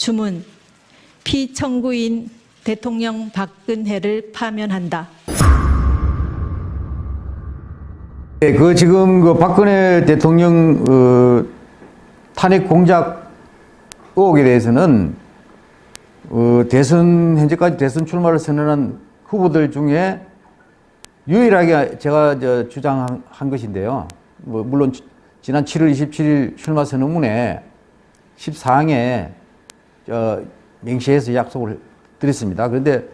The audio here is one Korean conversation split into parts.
주문, 피청구인 대통령 박근혜를 파면한다. 네, 지금 박근혜 대통령 탄핵 공작 의혹에 대해서는 현재까지 대선 출마를 선언한 후보들 중에 유일하게 제가 주장한 것인데요. 물론 지난 7월 27일 출마 선언문에 14항에 명시해서 약속을 드렸습니다. 그런데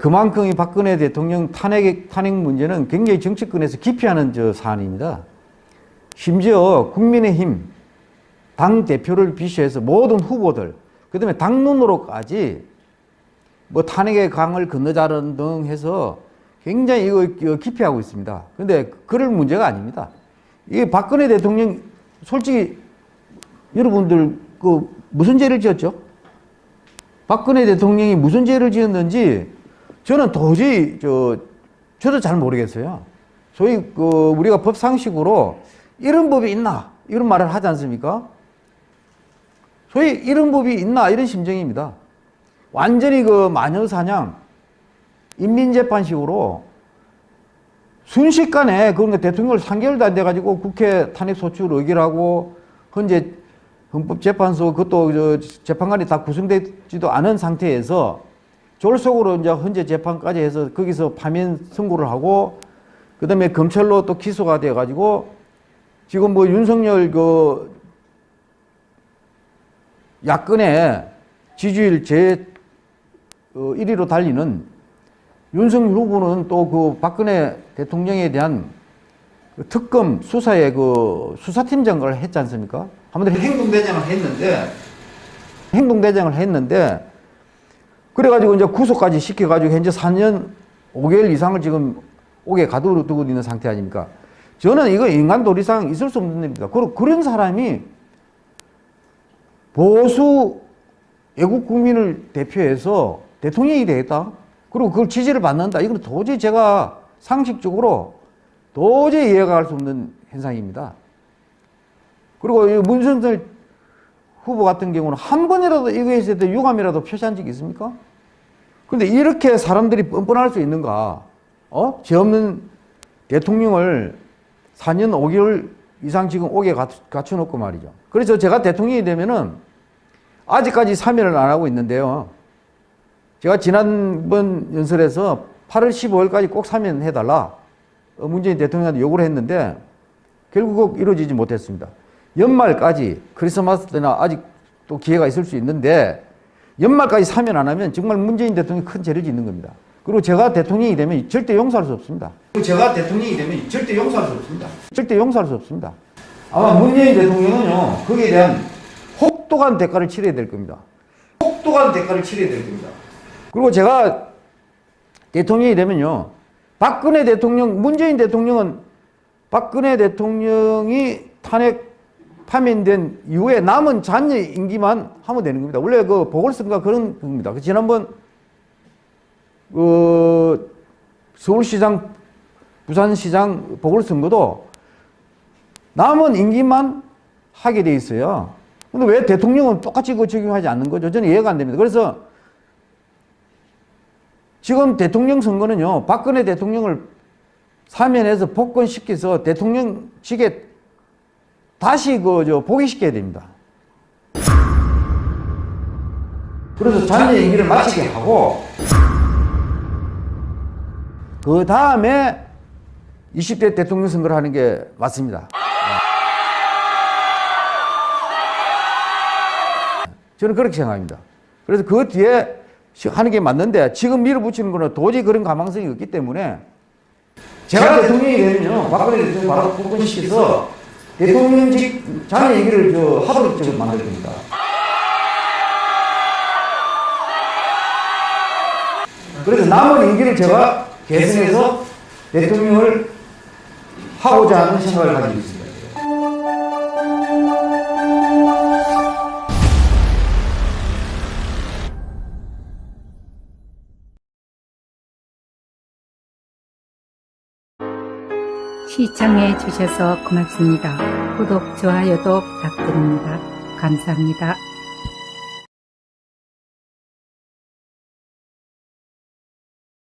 그만큼 이 박근혜 대통령 탄핵 문제는 굉장히 정치권에서 기피하는 사안입니다. 심지어 국민의힘 당 대표를 비롯해서 모든 후보들, 그다음에 당론으로까지 탄핵의 강을 건너자는 등 해서 굉장히 이거 기피하고 있습니다. 그런데 그럴 문제가 아닙니다. 이 박근혜 대통령 솔직히 여러분들 무슨 죄를 지었죠? 박근혜 대통령이 무슨 죄를 지었는지 저는 도저히 저도 잘 모르겠어요. 소위 우리가 법상식으로 이런 법이 있나 이런 말을 하지 않습니까? 소위 이런 법이 있나 이런 심정입니다. 완전히 마녀사냥 인민재판식으로 순식간에 그러니까 대통령을 3개월도 안 돼가지고 국회 탄핵소추 의결하고 현재 헌법재판소 그것도 재판관이 다 구성되지도 않은 상태에서 졸속으로 이제 현재 재판까지 해서 거기서 파면 선고를 하고 그다음에 검찰로 또 기소가 돼가지고 지금 윤석열 야권의 지지율 제 1위로 달리는 윤석열 후보는 또 박근혜 대통령에 대한 특검 수사의 수사팀장을 했지 않습니까? 한마디로 행동대장을 했는데 그래가지고 이제 구속까지 시켜가지고 현재 4년 5개월 이상을 지금 옥에 가두고 있는 상태 아닙니까? 저는 이거 인간 도리상 있을 수 없는 일입니다. 그런 사람이 보수 애국 국민을 대표해서 대통령이 되겠다? 그리고 그걸 지지를 받는다? 이건 도저히 제가 상식적으로 도저히 이해가 갈 수 없는 현상입니다. 그리고 이 문선열 후보 같은 경우는 한 번이라도 이거에 대해서 유감이라도 표시한 적이 있습니까? 그런데 이렇게 사람들이 뻔뻔할 수 있는가? 죄 없는 대통령을 4년 5개월 이상 지금 옥에 갖춰놓고 말이죠. 그래서 제가 대통령이 되면은 아직까지 사면을 안 하고 있는데요. 제가 지난번 연설에서 8월 15일까지 꼭 사면해달라. 문재인 대통령한테 요구를 했는데 결국 이루어지지 못했습니다. 연말까지 크리스마스 때나 아직 또 기회가 있을 수 있는데 연말까지 사면 안 하면 정말 문재인 대통령이 큰 죄를 짓는 겁니다. 그리고 제가 대통령이 되면 절대 용서할 수 없습니다. 절대 용서할 수 없습니다. 아마 문재인 대통령은요, 거기에 대한 혹독한 대가를 치러야 될 겁니다. 그리고 제가 대통령이 되면요, 문재인 대통령은 박근혜 대통령이 탄핵 파면된 이후에 남은 잔여 임기만 하면 되는 겁니다. 원래 보궐선거가 그런 겁니다. 지난번 서울시장, 부산시장 보궐선거도 남은 임기만 하게 돼 있어요. 근데 왜 대통령은 똑같이 적용하지 않는 거죠? 저는 이해가 안 됩니다. 그래서 지금 대통령 선거는요, 박근혜 대통령을 사면해서 복권시켜서 대통령직에 다시 복위시켜야 됩니다. 그래서 잔여 임기를 마치게 하고 그 다음에 20대 대통령 선거를 하는 게 맞습니다. 저는 그렇게 생각합니다. 그래서 그 뒤에 하는 게 맞는데 지금 밀어붙이는 거는 도저히 그런 가망성이 없기 때문에 제가 대통령이 되면요, 박근혜 대통령 바로 복권시켜서 대통령직 잔여 얘기를 하도록 만들 겁니다. 그래서 남은 임기를 제가 계승해서 대통령을 하고자 하는 생각을 가지고 있습니다. 시청해 주셔서 고맙습니다. 구독, 좋아요도 부탁드립니다. 감사합니다.